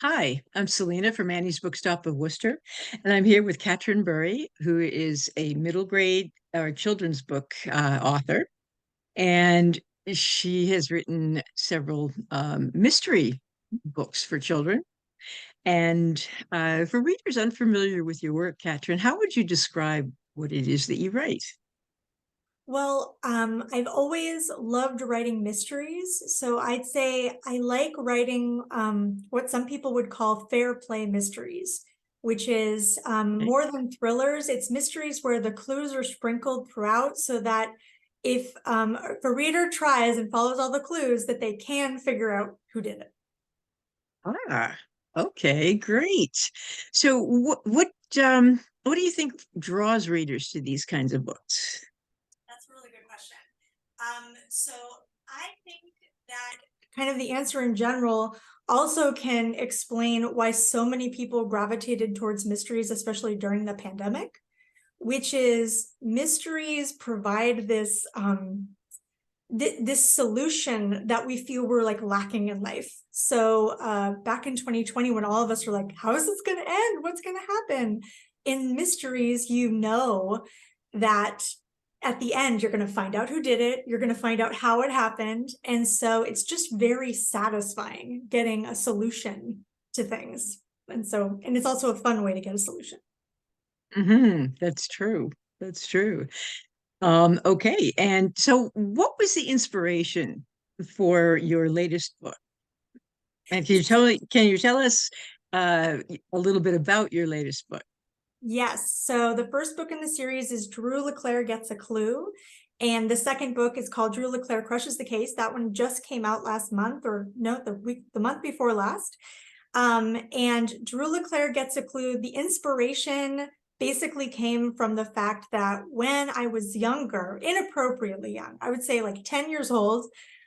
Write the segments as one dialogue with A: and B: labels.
A: Hi, I'm Selena from Annie's Bookstop of Worcester, and I'm here with Katryn Bury, who is a middle grade or children's book author. And she has written several mystery books for children. And for readers unfamiliar with your work, Katryn, how would you describe what it is that you write?
B: I've always loved writing mysteries. So I'd say I like writing what some people would call fair play mysteries, which is more than thrillers. It's mysteries where the clues are sprinkled throughout so that if a reader tries and follows all the clues, that they can figure out who did it.
A: Ah, okay, great. So what do you think draws readers to these kinds of books?
B: That's a really good question. So I think that kind of the answer in general also can explain why so many people gravitated towards mysteries, especially during the pandemic, which is mysteries provide this solution that we feel we're like lacking in life. So back in 2020, when all of us were like, how is this going to end? What's going to happen? In mysteries, you know that at the end, you're going to find out who did it. You're going to find out how it happened. And so it's just very satisfying getting a solution to things. And it's also a fun way to get a solution.
A: That's true. That's true. Okay. And so what was the inspiration for your latest book? And can you tell us a little bit about your latest book?
B: Yes. So the first book in the series is Drew LeClair Gets a Clue. And the second book is called Drew LeClair Crushes the Case. That one just came out last month, or no, the month before last. And Drew LeClair Gets a Clue. The inspiration basically came from the fact that when I was younger, inappropriately young, I would say like 10 years old,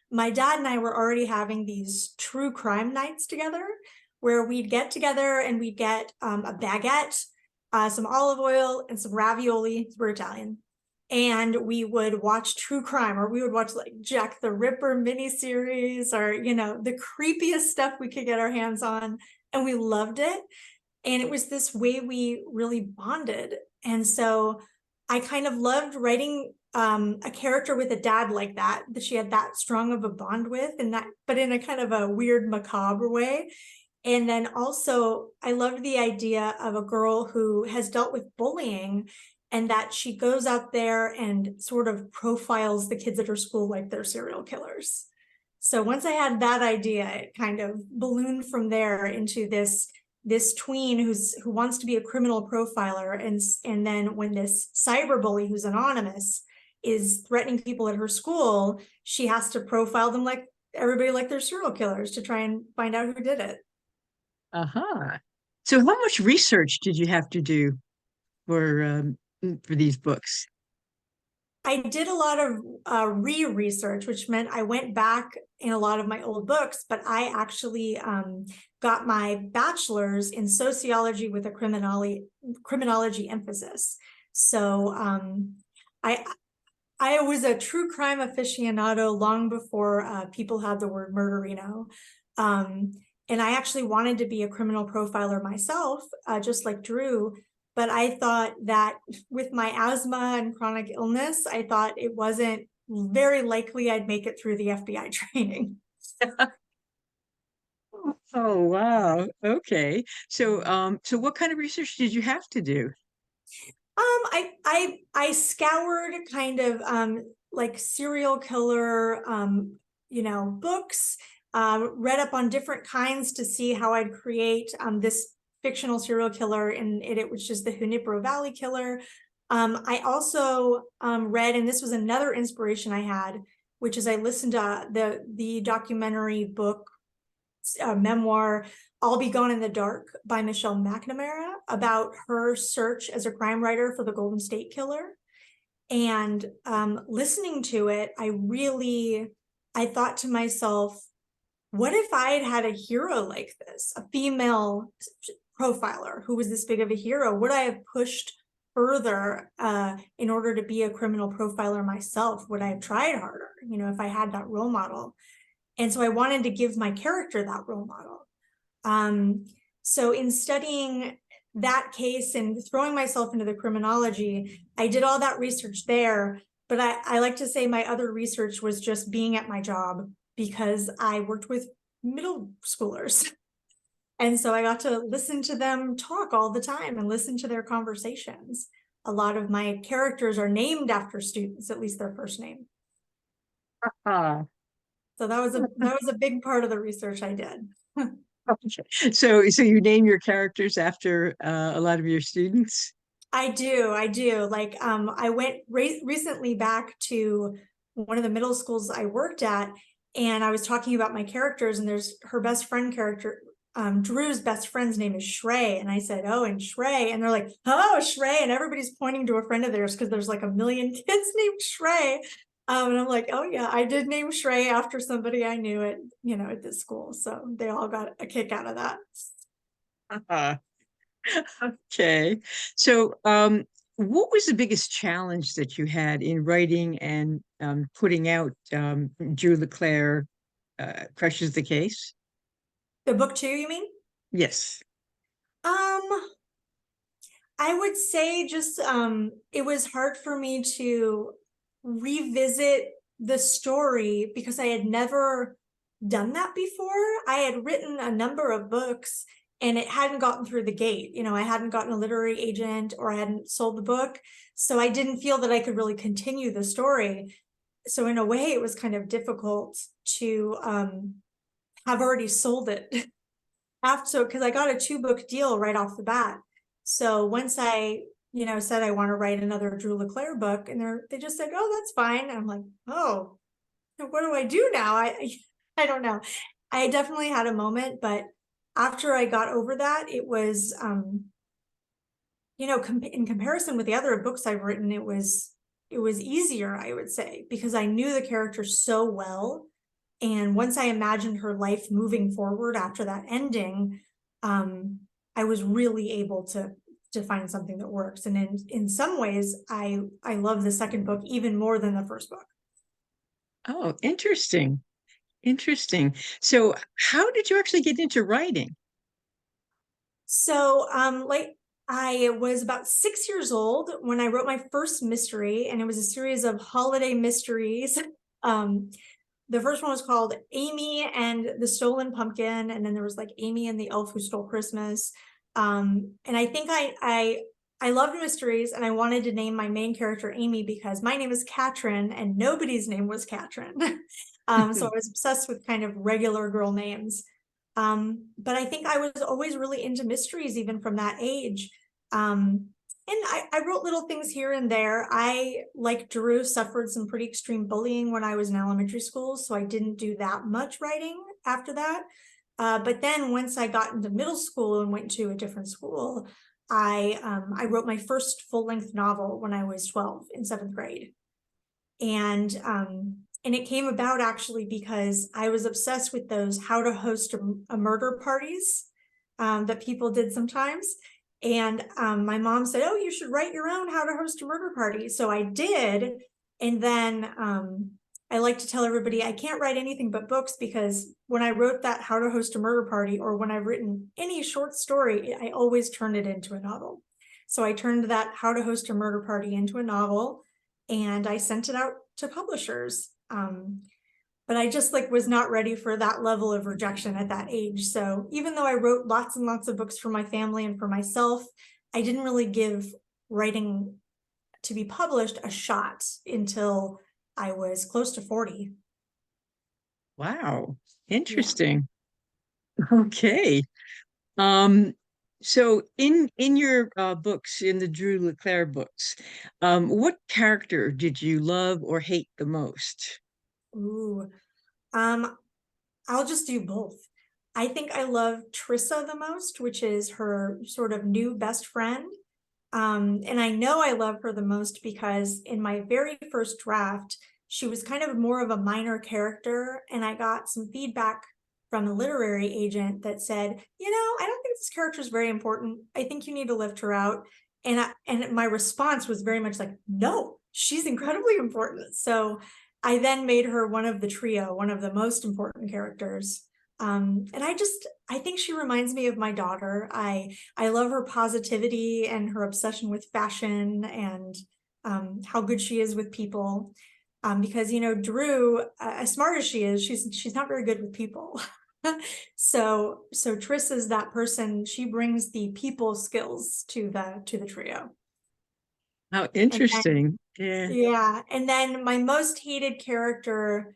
B: my dad and I were already having these true crime nights together where we'd get together and we'd get a baguette, some olive oil, and some ravioli. We're Italian. And we would watch true crime, or we would watch like Jack the Ripper miniseries, or, the creepiest stuff we could get our hands on. And we loved it. And it was this way we really bonded. And so I kind of loved writing a character with a dad like that she had that strong of a bond with, and that, but in a kind of a weird, macabre way. And then also, I loved the idea of a girl who has dealt with bullying and that she goes out there and sort of profiles the kids at her school like they're serial killers. So once I had that idea, it kind of ballooned from there into this tween who wants to be a criminal profiler, and then when this cyberbully who's anonymous is threatening people at her school, she has to profile them like everybody like they're serial killers to try and find out who did it.
A: Uh-huh. So how much research did you have to do for these books?
B: I did a lot of re-research, which meant I went back in a lot of my old books, but I actually got my bachelor's in sociology with a criminology emphasis. So I I was a true crime aficionado long before people had the word murderino. Um, and I actually wanted to be a criminal profiler myself, just like Drew. But I thought that with my asthma and chronic illness, I thought it wasn't very likely I'd make it through the FBI training.
A: Oh, wow. Okay. So what kind of research did you have to do?
B: I scoured kind of like serial killer books, read up on different kinds to see how I'd create this fictional serial killer, and it was just the Junipero Valley killer. I also read, and this was another inspiration I had, which is I listened to the documentary book memoir, I'll Be Gone in the Dark by Michelle McNamara, about her search as a crime writer for the Golden State Killer. And listening to it, I thought to myself, what if I had had a hero like this, a female profiler who was this big of a hero? Would I have pushed further in order to be a criminal profiler myself? Would I have tried harder, if I had that role model? And so I wanted to give my character that role model. So in studying that case and throwing myself into the criminology, I did all that research there. But I like to say my other research was just being at my job, because I worked with middle schoolers. And so I got to listen to them talk all the time and listen to their conversations. A lot of my characters are named after students, at least their first name.
A: Ah,
B: So that was a big part of the research I did.
A: okay. So you name your characters after a lot of your students?
B: I do. Like, I went recently back to one of the middle schools I worked at, and I was talking about my characters, and there's her best friend character. Drew's best friend's name is Shrey, and I said, "Oh, and Shrey," and they're like, "Oh, Shrey," and everybody's pointing to a friend of theirs because there's like a million kids named Shrey. And I'm like, "Oh yeah, I did name Shrey after somebody I knew at this school." So they all got a kick out of that.
A: Ah, okay. So, what was the biggest challenge that you had in writing and putting out Drew LeClair Crushes the Case?
B: The book two, you mean?
A: Yes.
B: Um, I would say just it was hard for me to revisit the story because I had never done that before. I had written a number of books and it hadn't gotten through the gate. I hadn't gotten a literary agent or I hadn't sold the book. So I didn't feel that I could really continue the story. So in a way, it was kind of difficult to have already sold it after, because I got a 2-book deal right off the bat. So once I, said I want to write another Drew LeClair book, and they just said, "Oh, that's fine." And I'm like, "Oh, what do I do now?" I don't know. I definitely had a moment, but after I got over that, it was, in comparison with the other books I've written, it was easier, I would say, because I knew the character so well. And once I imagined her life moving forward after that ending, I was really able to find something that works. And in some ways, I love the second book even more than the first book.
A: Oh, interesting. Interesting. So, how did you actually get into writing?
B: So, like, I was about 6 years old when I wrote my first mystery, and it was a series of holiday mysteries. Um, the first one was called Amy and the Stolen Pumpkin, and then there was like Amy and the Elf Who Stole Christmas. And I think I loved mysteries, and I wanted to name my main character Amy because my name is Katryn, and nobody's name was Katryn. So I was obsessed with kind of regular girl names. But I think I was always really into mysteries, even from that age. And I wrote little things here and there. I, like Drew, suffered some pretty extreme bullying when I was in elementary school, so I didn't do that much writing after that. But then once I got into middle school and went to a different school, I wrote my first full-length novel when I was 12 in 7th grade. And it came about actually because I was obsessed with those how to host a murder parties that people did sometimes. And my mom said, "Oh, you should write your own how to host a murder party." So I did. And then I like to tell everybody I can't write anything but books, because when I wrote that how to host a murder party, or when I've written any short story, I always turn it into a novel. So I turned that how to host a murder party into a novel, and I sent it out to publishers. But I just was not ready for that level of rejection at that age. So even though I wrote lots and lots of books for my family and for myself, I didn't really give writing to be published a shot until I was close to 40.
A: Wow,
B: Yeah.
A: interesting. Okay. Um, so in your books, in the Drew LeClair books, what character did you love or hate the most?
B: Ooh. Um, I'll just do both. I think I love Trissa the most, which is her sort of new best friend. And I know I love her the most because in my very first draft, she was kind of more of a minor character. And I got some feedback from a literary agent that said, "I don't think this character is very important. I think you need to lift her out." And my response was very much like, "No, she's incredibly important." So I then made her one of the trio, one of the most important characters. And I think she reminds me of my daughter. I love her positivity and her obsession with fashion and how good she is with people. Because, you know, Drew, as smart as she is, she's not very good with people. So Triss is that person. She brings the people skills to the trio.
A: How
B: And then,
A: interesting. Yeah.
B: yeah, and then my most hated character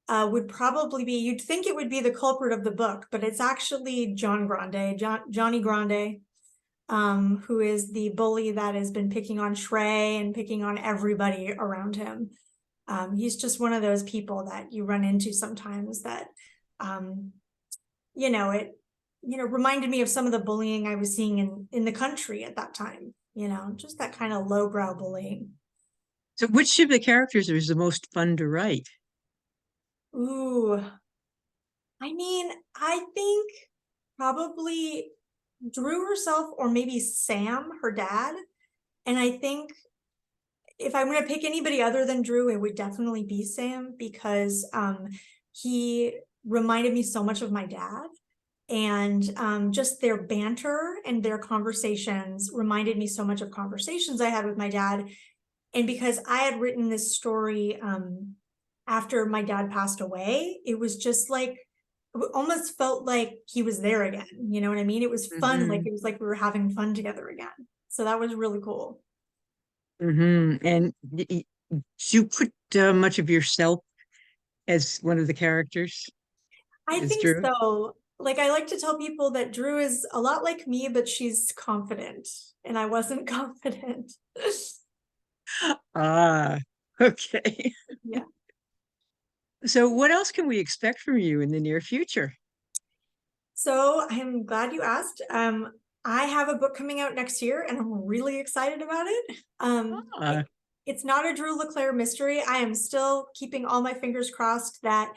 B: would probably be, you'd think it would be the culprit of the book, but it's actually Johnny Grande, who is the bully that has been picking on Shrey and picking on everybody around him. He's just one of those people that you run into sometimes that, um, it reminded me of some of the bullying I was seeing in the country at that time, just that kind of lowbrow bullying.
A: So which of the characters was the most fun to write?
B: Ooh, I mean, I think probably Drew herself or maybe Sam, her dad. And I think if I'm going to pick anybody other than Drew, it would definitely be Sam because he reminded me so much of my dad. And just their banter and their conversations reminded me so much of conversations I had with my dad. And because I had written this story after my dad passed away, it was just like, it almost felt like he was there again. You know what I mean? It was fun. Like
A: Hmm.
B: it was like we were having fun together again. So that was really cool.
A: Hmm. And do you put much of yourself as one of the characters?
B: I
A: Is
B: think
A: Drew?
B: so. Like I like to tell people that Drew is a lot like me, but she's confident. And I wasn't confident.
A: Ah, okay.
B: Yeah.
A: So what else can we expect from you in the near future?
B: So I'm glad you asked. I have a book coming out next year and I'm really excited about it.
A: Ah,
B: It's not a Drew LeClair mystery. I am still keeping all my fingers crossed that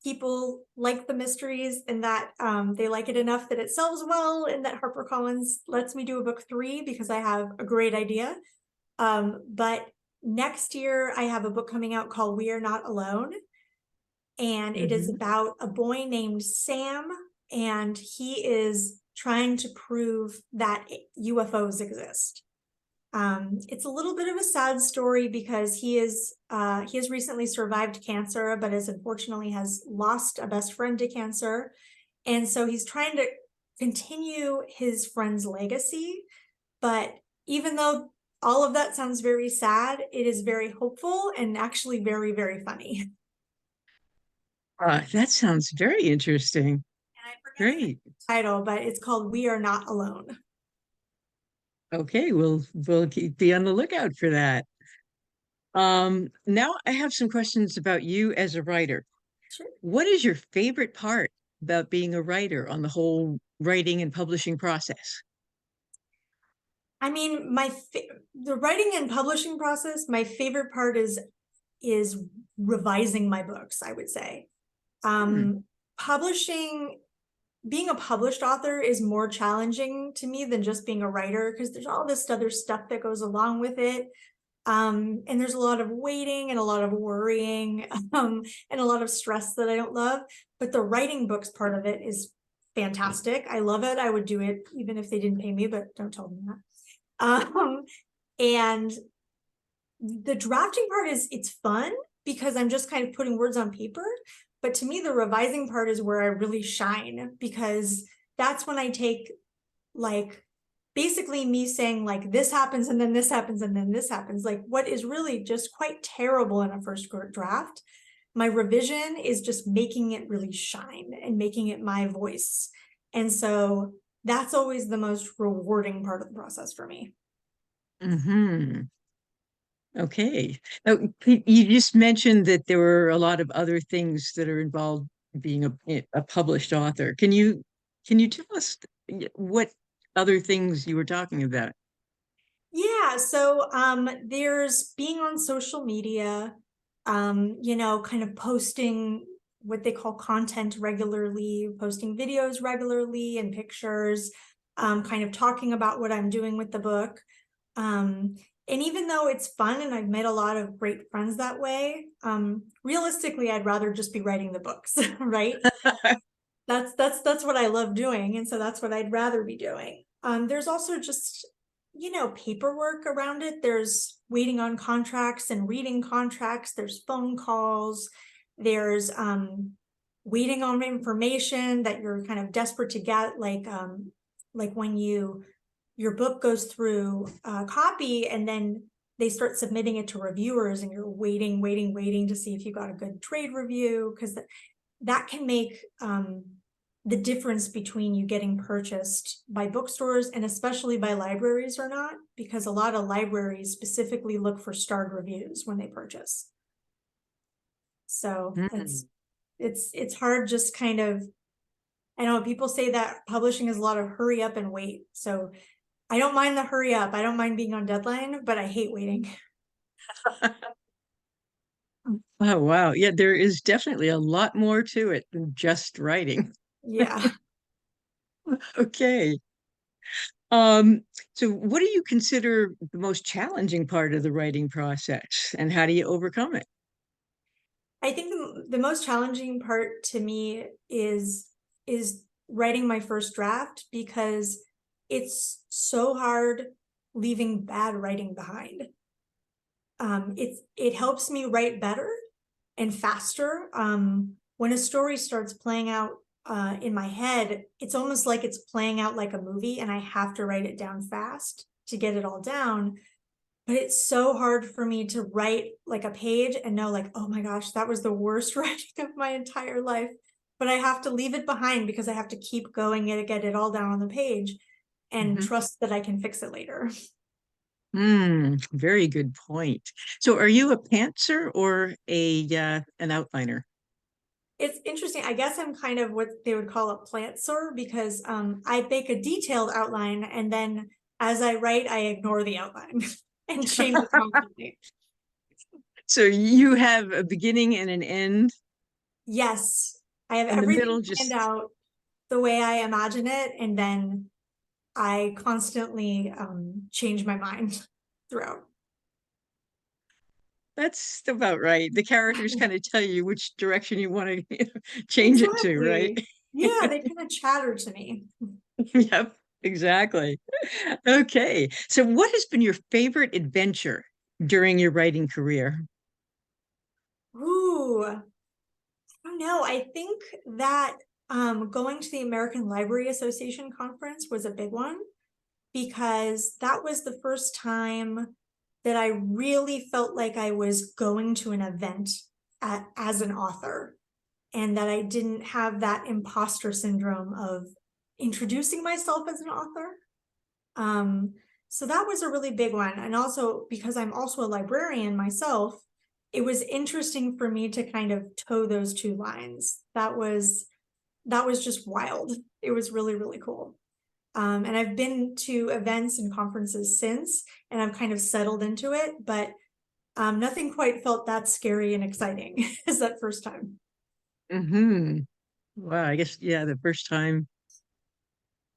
B: people like the mysteries and that they like it enough that it sells well and that HarperCollins lets me do a book 3 because I have a great idea. But next year I have a book coming out called We Are Not Alone. And it is
A: mhm.
B: about a boy named Sam, and he is trying to prove that UFOs exist. It's a little bit of a sad story because he has recently survived cancer, but is unfortunately has lost a best friend to cancer, and so he's trying to continue his friend's legacy. But even though all of that sounds very sad, it is very hopeful and actually very, very funny.
A: That sounds very interesting.
B: And I'm forgetting the
A: Great.
B: title, but it's called We Are Not Alone.
A: Okay, we'll be on the lookout for that. Now I have some questions about you as a writer.
B: Sure.
A: What is your favorite part about being a writer on the whole writing and publishing process?
B: I mean, the writing and publishing process, my favorite part is revising my books, I would say.
A: Hmm.
B: Um, publishing Being a published author is more challenging to me than just being a writer because there's all this other stuff that goes along with it. And there's a lot of waiting and a lot of worrying, and a lot of stress that I don't love. But the writing books part of it is fantastic. I love it. I would do it even if they didn't pay me, but don't tell them that. And the drafting part it's fun because I'm just kind of putting words on paper. But to me, the revising part is where I really shine because that's when I take like basically me saying like this happens and then this happens and then this happens, like what is really just quite terrible in a first draft. My revision is just making it really shine and making it my voice. And so that's always the most rewarding part of the process for me.
A: Hmm. Okay. Now, you just mentioned that there were a lot of other things that are involved being a published author. Can you tell us what other things you were talking about?
B: Yeah, so there's being on social media, kind of posting what they call content regularly, posting videos regularly and pictures, kind of talking about what I'm doing with the book. Um, and even though it's fun and I've made a lot of great friends that way, realistically, I'd rather just be writing the books, right? That's what I love doing, and so that's what I'd rather be doing. There's also just, paperwork around it. There's waiting on contracts and reading contracts. There's phone calls. There's waiting on information that you're kind of desperate to get, like when your book goes through copy and then they start submitting it to reviewers and you're waiting to see if you got a good trade review, because that can make the difference between you getting purchased by bookstores and especially by libraries or not, because a lot of libraries specifically look for starred reviews when they purchase. So
A: Mm.
B: it's hard, just kind of, I know people say that publishing is a lot of hurry up and wait. So I don't mind the hurry up. I don't mind being on deadline, but I hate waiting.
A: Oh, wow. Yeah, there is definitely a lot more to it than just writing.
B: Yeah.
A: Okay. Um, so what do you consider the most challenging part of the writing process, and how do you overcome it?
B: I think the most challenging part to me is writing my first draft, because it's so hard leaving bad writing behind. It helps me write better and faster. When a story starts playing out in my head, it's almost like it's playing out like a movie, and I have to write it down fast to get it all down. But it's so hard for me to write like a page and know, like, oh my gosh, that was the worst writing of my entire life. But I have to leave it behind because I have to keep going and get it all down on the page and
A: Mhm.
B: trust that I can fix it later.
A: Very good point. So are you a pantser or a an outliner?
B: It's interesting. I guess I'm kind of what they would call a plantser, because I make a detailed outline and then as I write, I ignore the outline and change it constantly.
A: So you have a beginning and an end,
B: Yes, I have
A: and the
B: everything
A: middle
B: planned
A: just
B: out the way I imagine it, and then I constantly change my mind throughout.
A: that's about right. The characters kind of tell you which direction you want to change it to, right?
B: Exactly. Yeah, they kind of chatter to me.
A: Yep, exactly. Okay. So what has been your favorite adventure during your writing career?
B: Ooh, I don't know. I think that going to the American Library Association conference was a big one, because that was the first time that I really felt like I was going to an event as an author, and that I didn't have that imposter syndrome of introducing myself as an author. Um, so that was a really big one. And also, because I'm also a librarian myself, it was interesting for me to kind of toe those two lines. That was just wild. It was really, really cool. And I've been to events and conferences since, and I've kind of settled into it, but nothing quite felt that scary and exciting as that first time.
A: Hmm. Wow, I guess yeah, the first time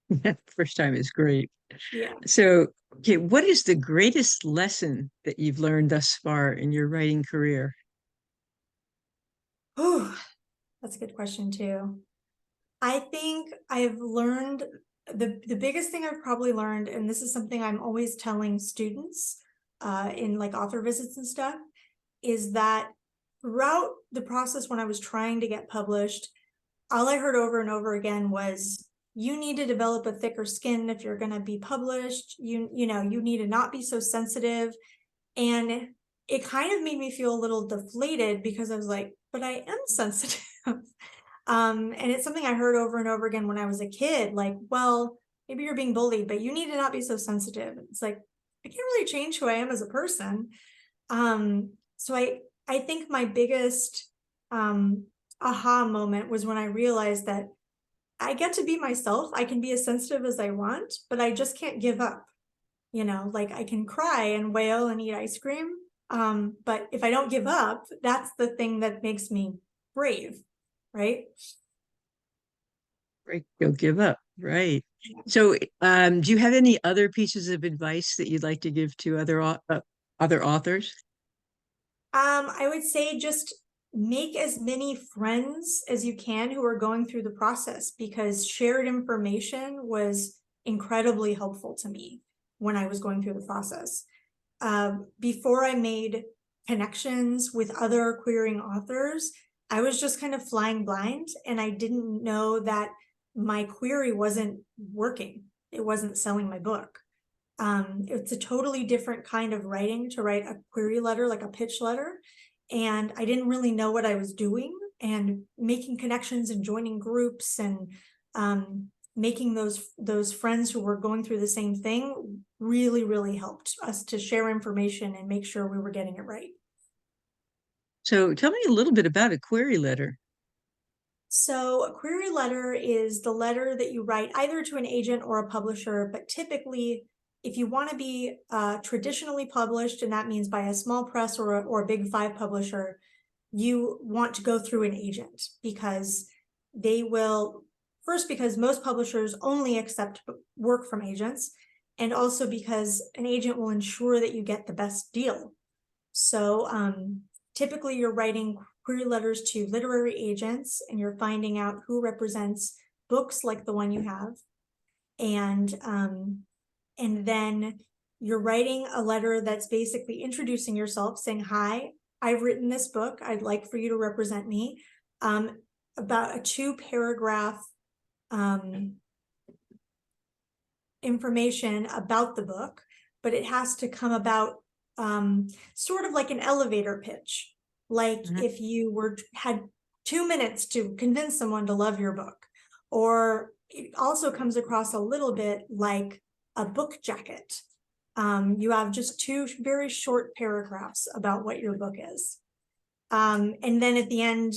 A: is great.
B: Yeah.
A: So, okay, what is the greatest lesson that you've learned thus far in your writing career?
B: Oh, that's a good question too. I think I've learned the biggest thing I've probably learned, and this is something I'm always telling students in like author visits and stuff, is that throughout the process when I was trying to get published, all I heard over and over again was, you need to develop a thicker skin if you're going to be published. You need to not be so sensitive. And it kind of made me feel a little deflated, because I was like, but I am sensitive. And it's something I heard over and over again when I was a kid, like, well, maybe you're being bullied, but you need to not be so sensitive. It's like, I can't really change who I am as a person. So I think my biggest aha moment was when I realized that I get to be myself. I can be as sensitive as I want, but I just can't give up. Like, I can cry and wail and eat ice cream. But if I don't give up, that's the thing that makes me brave, right?
A: Right, don't give up. Right. So, do you have any other pieces of advice that you'd like to give to other authors?
B: I would say just make as many friends as you can who are going through the process, because shared information was incredibly helpful to me when I was going through the process. Before I made connections with other querying authors, I was just kind of flying blind, and I didn't know that my query wasn't working. It wasn't selling my book. It's a totally different kind of writing to write a query letter, like a pitch letter. And I didn't really know what I was doing, and making connections and joining groups and making those friends who were going through the same thing really, really helped us to share information and make sure we were getting it right.
A: So tell me a little bit about a query letter.
B: So a query letter is the letter that you write either to an agent or a publisher, but typically if you want to be traditionally published, and that means by a small press or a big five publisher, you want to go through an agent, because they will, first, because most publishers only accept work from agents, and also because an agent will ensure that you get the best deal. So typically you're writing query letters to literary agents, and you're finding out who represents books like the one you have. And then you're writing a letter that's basically introducing yourself, saying, hi, I've written this book. I'd like for you to represent me. About a 2-paragraph information about the book, but it has to come about sort of like an elevator pitch. Like if you had 2 minutes to convince someone to love your book, or it also comes across a little bit like a book jacket. You have just 2 very short paragraphs about what your book is. And then at the end,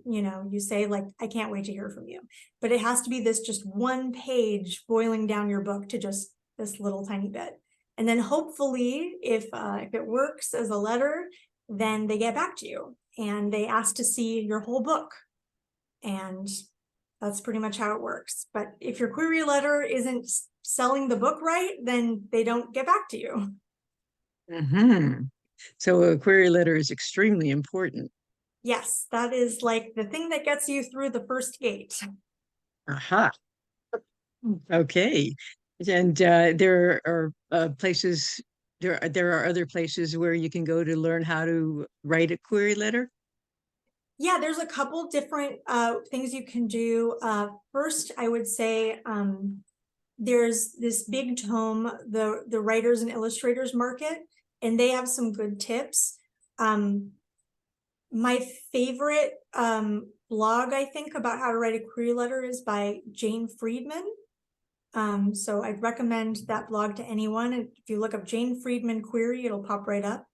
B: you say, like, I can't wait to hear from you. But it has to be this just 1 page boiling down your book to just this little tiny bit. And then hopefully, if it works as a letter, then they get back to you and they ask to see your whole book. And that's pretty much how it works. But if your query letter isn't selling the book right, then they don't get back to you.
A: Mm-hmm. So a query letter is extremely important.
B: Yes, that is like the thing that gets you through the first gate.
A: Aha. Okay. And there are places, there are other places where you can go to learn how to write a query letter.
B: Yeah, there's a couple different things you can do. First, I would say there's this big tome, the Writers and Illustrators Market, and they have some good tips. My favorite blog, I think, about how to write a query letter is by Jane Friedman. So I'd recommend that blog to anyone. And if you look up Jane Friedman query, it'll pop right up.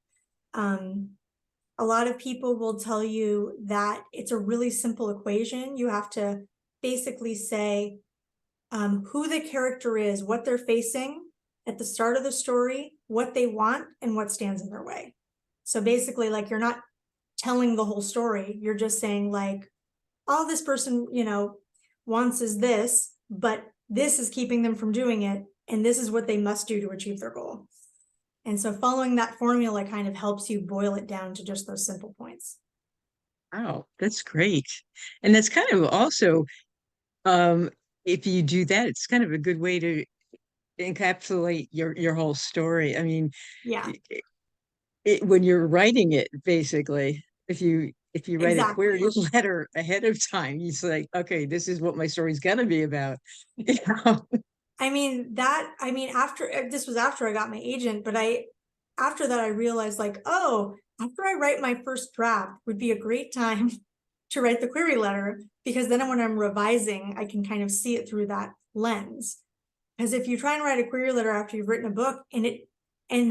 B: A lot of people will tell you that it's a really simple equation. You have to basically say who the character is, what they're facing at the start of the story, what they want, and what stands in their way. So basically, like, you're not telling the whole story. You're just saying, like, all this person, wants is this, but this is keeping them from doing it, and this is what they must do to achieve their goal. And so following that formula kind of helps you boil it down to just those simple points.
A: Wow, that's great. And that's kind of also, um, if you do that, it's kind of a good way to encapsulate your whole story. I mean,
B: Yeah,
A: when you're writing it, basically, if you write a query
B: exactly.
A: letter ahead of time, you say, okay, this is what my story's gonna be about. You know?
B: After this was after I got my agent, but after that, I realized, like, oh, after I write my first draft would be a great time to write the query letter, because then when I'm revising, I can kind of see it through that lens. Because if you try and write a query letter after you've written a book and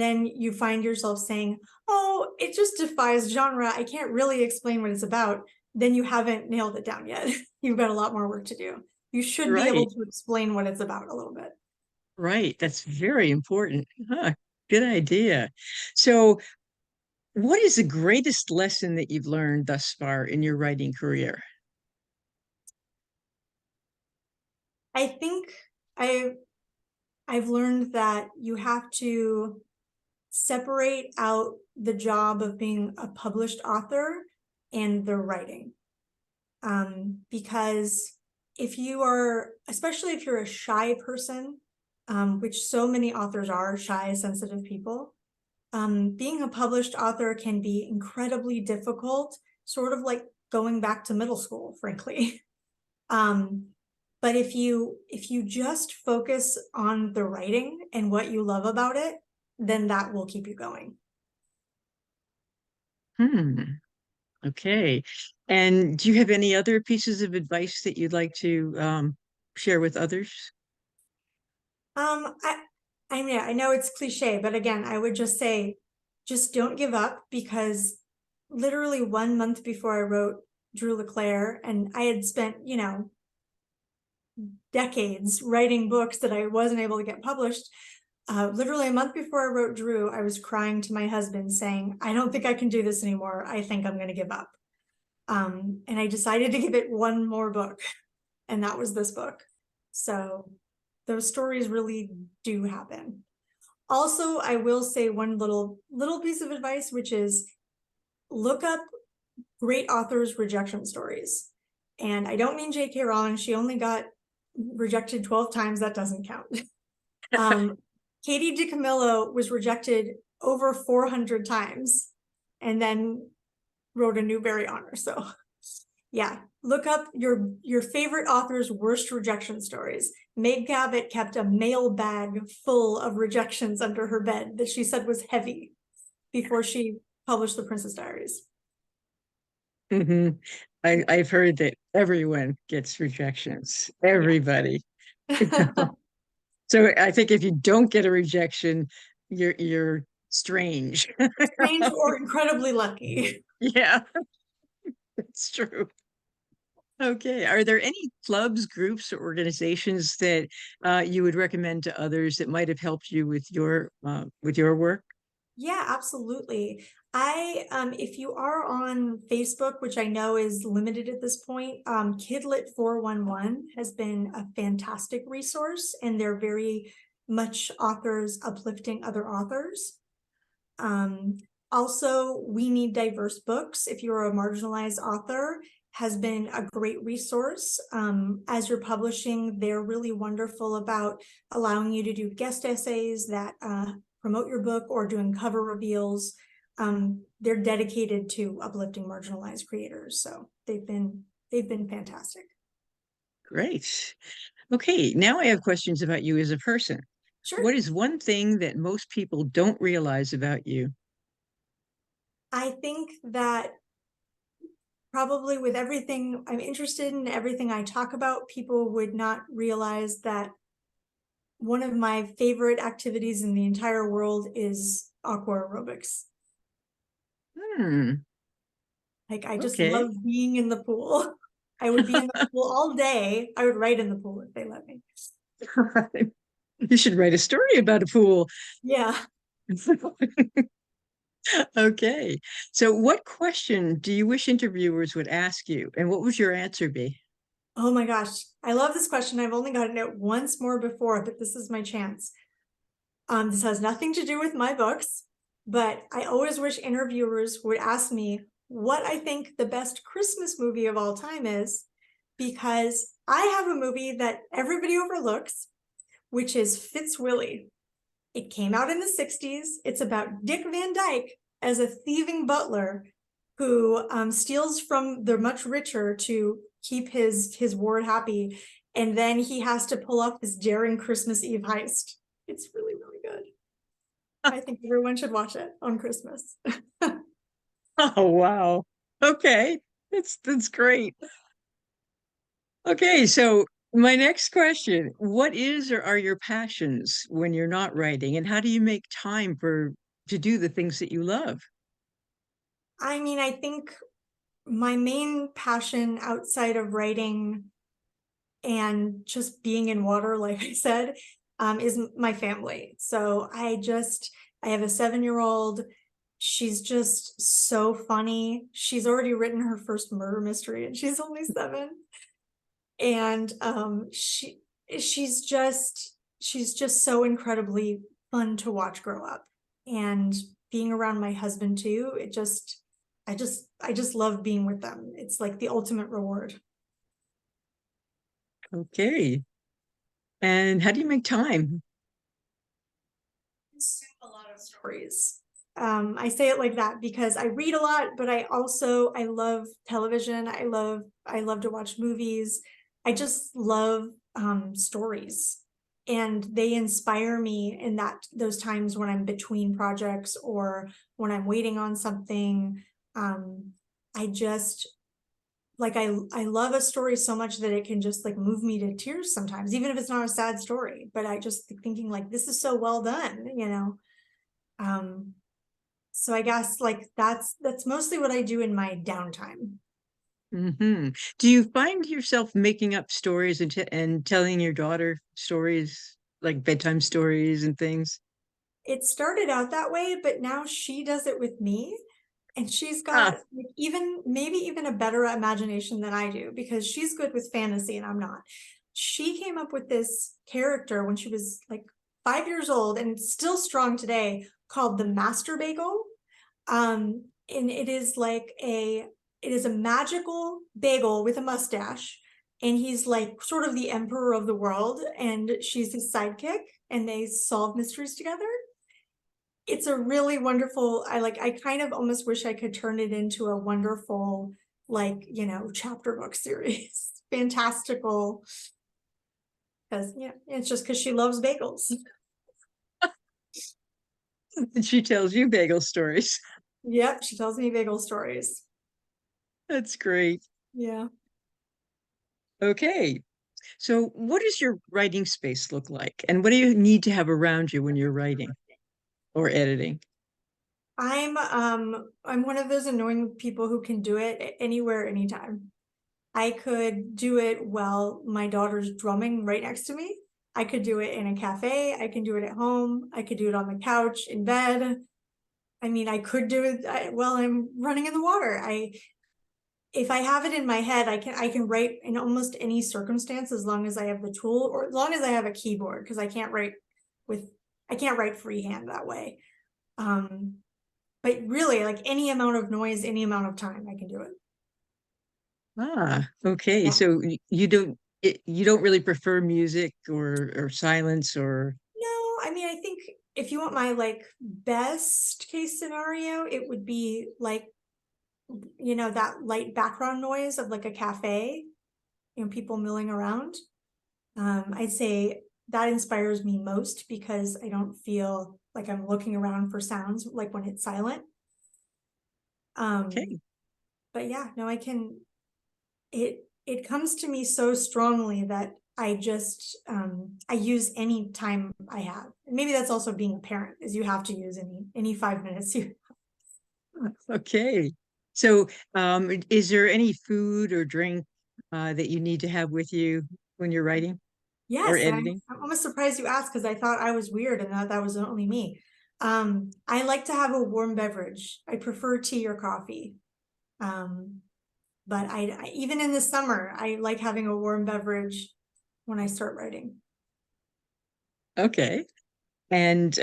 B: then you find yourself saying, oh, it just defies genre, I can't really explain what it's about, then you haven't nailed it down yet. You've got a lot more work to do. You should be able
A: Right,
B: to explain what it's about a little bit.
A: right. That's very important. Huh, good idea. So, what is the greatest lesson that you've learned thus far in your writing career?
B: I think I I've learned that you have to separate out the job of being a published author and their writing. Because if you are, especially if you're a shy person, which so many authors are, shy, sensitive people, being a published author can be incredibly difficult, sort of like going back to middle school, frankly. But if you just focus on the writing and what you love about it, then that will keep you going.
A: Hmm. Okay. And do you have any other pieces of advice that you'd like to share with others?
B: Um, I, I mean, I know it's cliche, but again, I would just say, just don't give up, because literally 1 month before I wrote Drew LeClair, and I had spent, decades writing books that I wasn't able to get published. Literally a month before I wrote Drew, I was crying to my husband saying, I don't think I can do this anymore. I think I'm going to give up. And I decided to give it one more book, and that was this book. So those stories really do happen. Also, I will say one little piece of advice, which is look up great authors' rejection stories. And I don't mean J.K. Rowling. She only got rejected 12 times. That doesn't count. Katie DiCamillo was rejected over 400 times and then wrote a Newbery honor. So yeah, look up your favorite author's worst rejection stories. Meg Cabot kept a mail bag full of rejections under her bed that she said was heavy before she published The Princess Diaries.
A: Hmm. I've heard that everyone gets rejections.
B: Yeah.
A: Everybody. So I think if you don't get a rejection, you're strange.
B: Strange or incredibly lucky.
A: Yeah, that's true. Okay. Are there any clubs, groups, or organizations that you would recommend to others that might have helped you with your work?
B: Yeah, absolutely. If you are on Facebook, which I know is limited at this point, Kidlit 411 has been a fantastic resource, and they're very much authors uplifting other authors. Also, We Need Diverse Books, if you're a marginalized author, has been a great resource. As you're publishing, they're really wonderful about allowing you to do guest essays that promote your book, or doing cover reveals. They're dedicated to uplifting marginalized creators, so they've been fantastic.
A: Great. Okay, now I have questions about you as a person.
B: Sure.
A: What is one thing that most people don't realize about you?
B: I think that probably with everything I'm interested in, everything I talk about, people would not realize that one of my favorite activities in the entire world is aqua aerobics.
A: Hmm.
B: Like, I just
A: Okay.
B: love being in the pool. I would be in the pool all day. I would write in the pool if they let me.
A: You should write a story about a pool.
B: Yeah.
A: Okay. So, what question do you wish interviewers would ask you, and what would your answer be?
B: Oh my gosh. I love this question. I've only gotten it once more before, but this is my chance. This has nothing to do with my books, but I always wish interviewers would ask me what I think the best Christmas movie of all time is, because I have a movie that everybody overlooks, which is Fitzwilly. It came out in the 60s. It's about Dick Van Dyke as a thieving butler who steals from the much richer to keep his ward happy. And then he has to pull off this daring Christmas Eve heist. It's really, really good. I think everyone should watch it on Christmas.
A: Oh, wow. Okay. That's great. Okay, so my next question, what is or are your passions when you're not writing, and how do you make time for to do the things that you love?
B: I mean, I think my main passion outside of writing and just being in water, like I said, is my family. So I have a 7-year-old. She's just so funny. She's already written her first murder mystery, and she's only 7. And she's just so incredibly fun to watch grow up. And being around my husband too, I just love being with them. It's like the ultimate reward.
A: Okay. And how do you make time?
B: Consume a lot of stories. I say it like that because I read a lot, but I love television. I love to watch movies. I just love stories, and they inspire me in those times when I'm between projects or when I'm waiting on something. I just like I love a story so much that it can just like move me to tears sometimes, even if it's not a sad story. But I just thinking like this is so well done, you know. Um, so I guess like that's mostly what I do in my downtime.
A: Hmm. Do you find yourself making up stories and telling your daughter stories, like bedtime stories and things?
B: It started out that way, but now she does it with me. And she's got
A: Ah,
B: like, even maybe even a better imagination than I do because she's good with fantasy and I'm not. She came up with this character when she was like 5 years old and it's still strong today called the Master Bagel. And it is a magical bagel with a mustache, and he's like sort of the emperor of the world, and she's his sidekick, and they solve mysteries together. It's a really wonderful, I kind of almost wish I could turn it into a wonderful, like, chapter book series. Fantastical, because yeah, it's just because she loves bagels.
A: and she tells you bagel stories.
B: Yep, she tells me bagel stories.
A: That's great.
B: Yeah.
A: Okay. So, what does your writing space look like? And what do you need to have around you when you're writing or editing?
B: I'm one of those annoying people who can do it anywhere, anytime. I could do it while my daughter's drumming right next to me. I could do it in a cafe. I can do it at home. I could do it on the couch, in bed. I mean, I could do it while I'm running in the water. If I have it in my head, I can write in almost any circumstance as long as I have the tool or as long as I have a keyboard because with I can't write freehand that way. Um, but really, like any amount of noise, any amount of time, I can do it.
A: Ah, okay.
B: Yeah.
A: So you don't really prefer music or silence or
B: No, I mean, I think if you want my like best case scenario, it would be like, that light background noise of like a cafe, people milling around. I'd say that inspires me most because I don't feel like I'm looking around for sounds like when it's silent. Um,
A: okay.
B: but yeah, no, it comes to me so strongly that I use any time I have. And maybe that's also being a parent, is you have to use any 5 minutes you.
A: Okay. So, is there any food or drink that you need to have with you when you're writing or
B: Yes, and
A: editing?
B: I'm almost surprised you asked because I thought I was weird and that was only me. I like to have a warm beverage. I prefer tea or coffee. Um, but even in the summer, I like having a warm beverage when I start writing.
A: Okay. And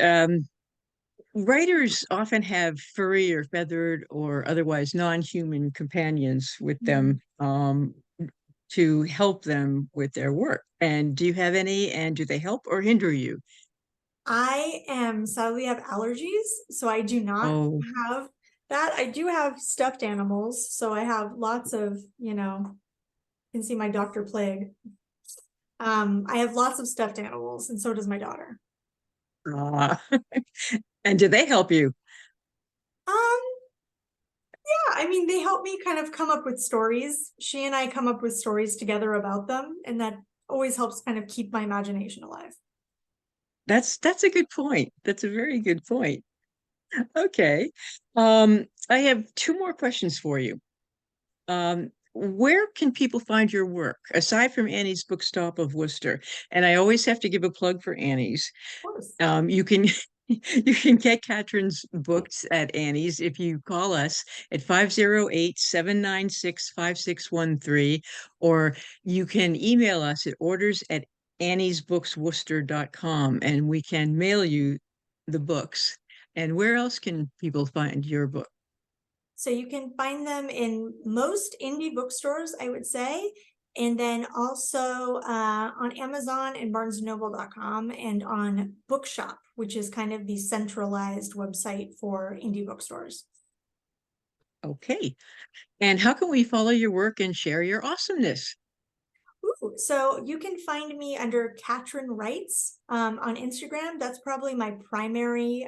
A: writers often have furry or feathered or otherwise non-human companions with them
B: Mhm.
A: to help them with their work. And do you have any, and do they help or hinder you?
B: I am sadly have allergies, so I do not
A: Oh,
B: have that. I do have stuffed animals, so I have lots of, you can see my Dr. Plague. I have lots of stuffed animals, and so does my daughter.
A: uh, and do they help you?
B: Um, yeah, I mean, they help me kind of come up with stories. She and I come up with stories together about them, and that always helps kind of keep my imagination alive.
A: That's a good point. That's a very good point. Okay. I have two more questions for you. Where can people find your work aside from Annie's Bookstop of Worcester? And I always have to give a plug for Annie's.
B: Of course.
A: You can you can get Katryn's books at Annie's if you call us at 508-796-5613, or you can email us at orders at anniesbooksworcester.com and we can mail you the books. And where else can people find your book?
B: So you can find them in most indie bookstores, I would say, and then also on Amazon and barnesandnoble.com and on Bookshop, which is kind of the centralized website for indie bookstores.
A: Okay. And how can we follow your work and share your awesomeness?
B: Ooh, so you can find me under Katryn Writes on Instagram. That's probably my primary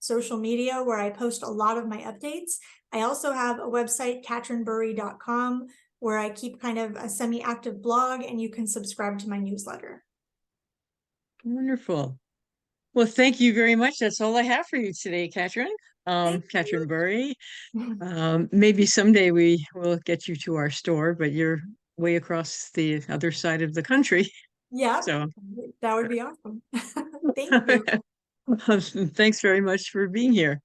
B: social media where I post a lot of my updates. I also have a website, katrynbury.com, where I keep kind of a semi-active blog, and you can subscribe to my newsletter.
A: Wonderful. Well, thank you very much. That's all I have for you today, Katryn.
B: Thank
A: Katryn Bury.
B: you.
A: Maybe someday we will get you to our store, but you're way across the other side of the country.
B: Yeah,
A: So
B: that would be awesome. Thank you.
A: thanks very much for being here.